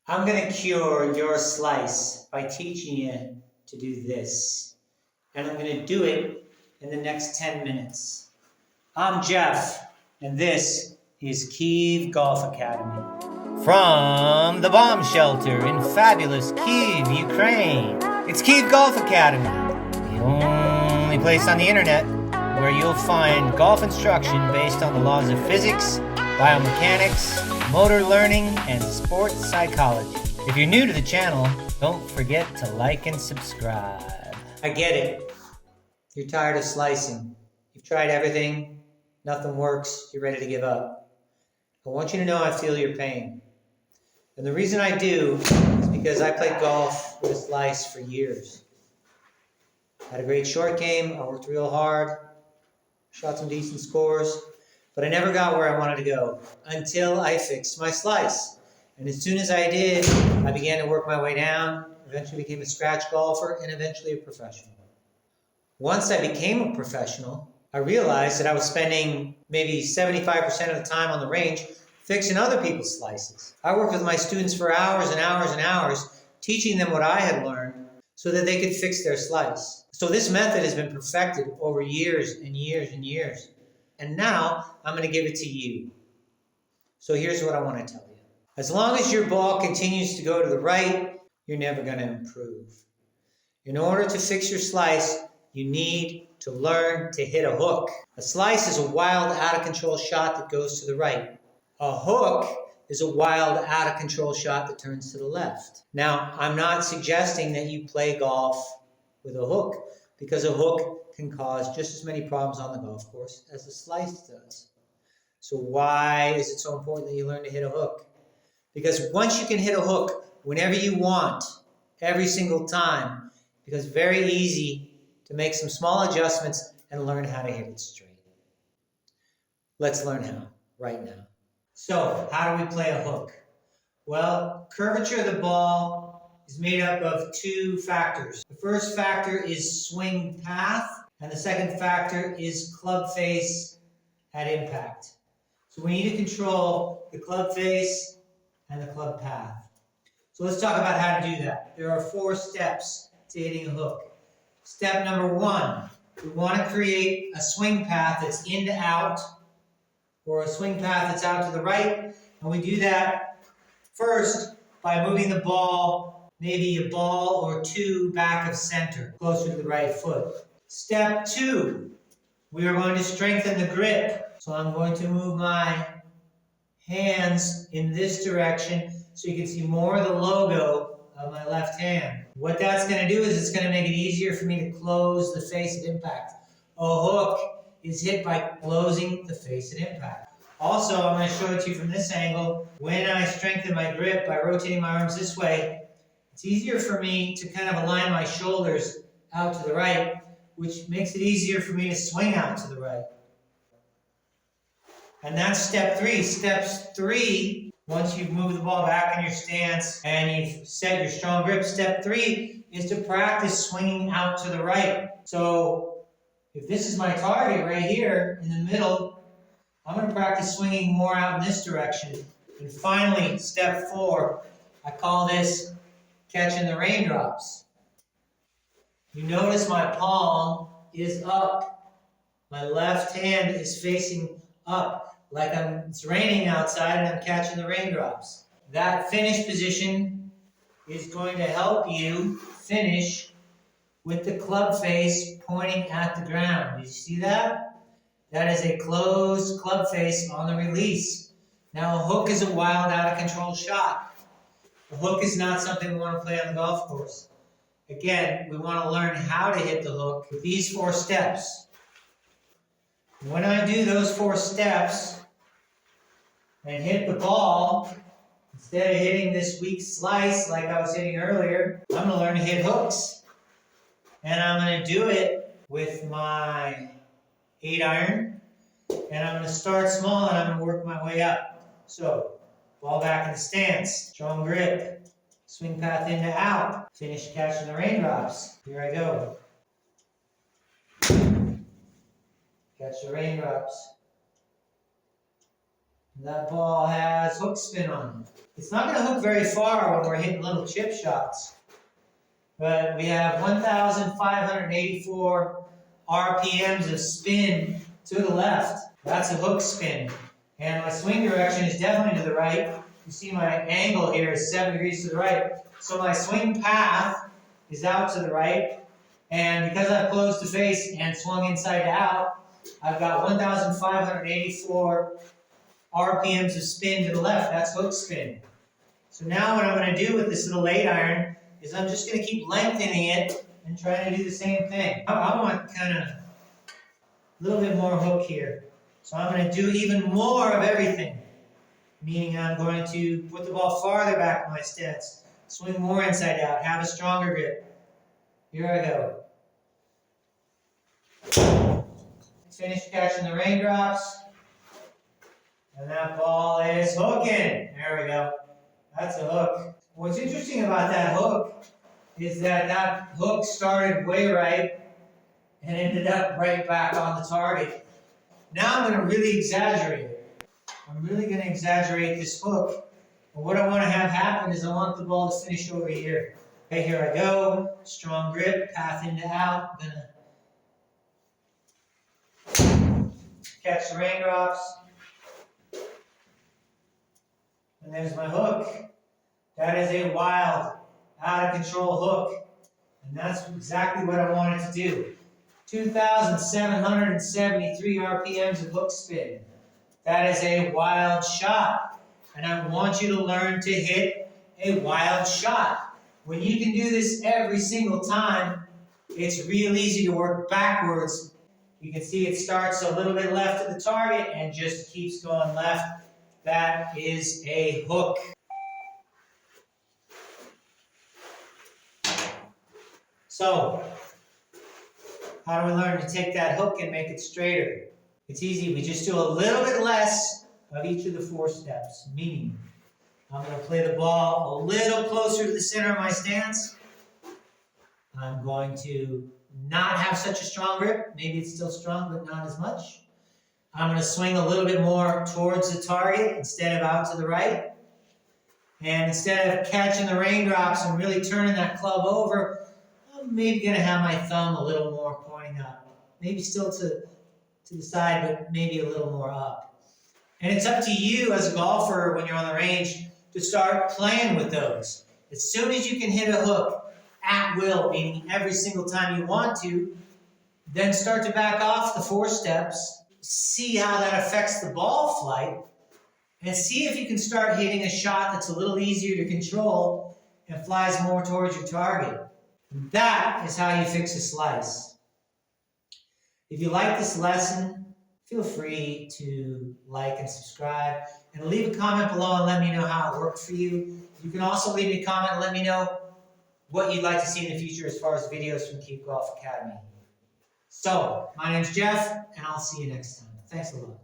I'm going to cure your slice by teaching you to do this. And I'm going to do it in the next 10 minutes. I'm Jeff, and this is Kyiv Golf Academy. From the bomb shelter in fabulous Kyiv, Ukraine, it's Kyiv Golf Academy, the only place on the internet where you'll find golf instruction based on the laws of physics, biomechanics, motor learning, and sports psychology. If you're new to the channel, don't forget to like and subscribe. I get it. You're tired of slicing. You've tried everything. Nothing works. You're ready to give up. I want you to know I feel your pain. And the reason I do is because I played golf with a slice for years. I had a great short game. I worked real hard. Shot some decent scores. But I never got where I wanted to go until I fixed my slice. And as soon as I did, I began to work my way down, eventually became a scratch golfer, and eventually a professional. Once I became a professional, I realized that I was spending maybe 75% of the time on the range fixing other people's slices. I worked with my students for hours and hours and hours, teaching them what I had learned so that they could fix their slice. So this method has been perfected over years and years and years. And now I'm going to give it to you. So here's what I want to tell you. As long as your ball continues to go to the right, you're never going to improve. In order to fix your slice, you need to learn to hit a hook. A slice is a wild, out-of-control shot that goes to the right. A hook is a wild, out-of-control shot that turns to the left. Now, I'm not suggesting that you play golf with a hook, because a hook can cause just as many problems on the golf course as a slice does. So why is it so important that you learn to hit a hook? Because once you can hit a hook whenever you want, every single time, it becomes very easy to make some small adjustments and learn how to hit it straight. Let's learn how right now. So how do we play a hook? Well, curvature of the ball is made up of two factors. The first factor is swing path, and the second factor is club face at impact. So we need to control the club face and the club path. So let's talk about how to do that. There are 4 steps to hitting a hook. Step number 1, we want to create a swing path that's in to out, or a swing path that's out to the right. And we do that first by moving the ball maybe a ball or 2 back of center, closer to the right foot. Step 2, we are going to strengthen the grip. So I'm going to move my hands in this direction so you can see more of the logo of my left hand. What that's going to do is it's going to make it easier for me to close the face at impact. A hook is hit by closing the face at impact. Also, I'm going to show it to you from this angle. When I strengthen my grip by rotating my arms this way, it's easier for me to kind of align my shoulders out to the right, which makes it easier for me to swing out to the right. And that's step 3. Step 3, once you've moved the ball back in your stance and you've set your strong grip, step 3 is to practice swinging out to the right. So if this is my target right here in the middle, I'm going to practice swinging more out in this direction. And finally, step 4, I call this catching the raindrops. You notice my palm is up. My left hand is facing up, like it's raining outside and I'm catching the raindrops. That finish position is going to help you finish with the club face pointing at the ground. Did you see that? That is a closed club face on the release. Now a hook is a wild, out-of-control shot. A hook is not something we want to play on the golf course. Again, we want to learn how to hit the hook with these 4 steps. When I do those 4 steps and hit the ball, instead of hitting this weak slice like I was hitting earlier, I'm going to learn to hit hooks. And I'm going to do it with my 8-iron. And I'm going to start small and I'm going to work my way up. So, ball back in the stance, strong grip, swing path in to out, finish catching the raindrops. Here I go. Catch the raindrops. That ball has hook spin on it. It's not going to hook very far when we're hitting little chip shots. But we have 1,584 RPMs of spin to the left. That's a hook spin. And my swing direction is definitely to the right. You see my angle here is 7 degrees to the right. So my swing path is out to the right. And because I've closed the face and swung inside to out, I've got 1,584 RPMs of spin to the left. That's hook spin. So now what I'm going to do with this little 8-iron is I'm just going to keep lengthening it and trying to do the same thing. I want kind of a little bit more hook here. So I'm going to do even more of everything. Meaning I'm going to put the ball farther back in my stance, swing more inside out, have a stronger grip. Here I go. Finish catching the raindrops. And that ball is hooking. There we go. That's a hook. What's interesting about that hook is that that hook started way right and ended up right back on the target. Now I'm going to really exaggerate it. I'm really going to exaggerate this hook. But what I want to have happen is I want the ball to finish over here. Okay, here I go. Strong grip, path into out. I'm going to catch the raindrops. And there's my hook. That is a wild, out of control hook. And that's exactly what I wanted to do. 2,773 RPMs of hook spin. That is a wild shot. And I want you to learn to hit a wild shot. When you can do this every single time, it's real easy to work backwards. You can see it starts a little bit left of the target and just keeps going left. That is a hook. So, how do we learn to take that hook and make it straighter? It's easy. We just do a little bit less of each of the 4 steps. Meaning, I'm going to play the ball a little closer to the center of my stance. I'm going to not have such a strong grip. Maybe it's still strong, but not as much. I'm going to swing a little bit more towards the target instead of out to the right. And instead of catching the raindrops and really turning that club over, I'm maybe going to have my thumb a little more pointing up. Maybe still to the side, but maybe a little more up. And it's up to you as a golfer when you're on the range to start playing with those. As soon as you can hit a hook at will, meaning every single time you want to, then start to back off the 4 steps, see how that affects the ball flight, and see if you can start hitting a shot that's a little easier to control and flies more towards your target. That is how you fix a slice. If you like this lesson, feel free to like and subscribe, and leave a comment below and let me know how it worked for you. You can also leave me a comment and let me know what you'd like to see in the future as far as videos from Kyiv Golf Academy. So, my name's Jeff, and I'll see you next time. Thanks a lot.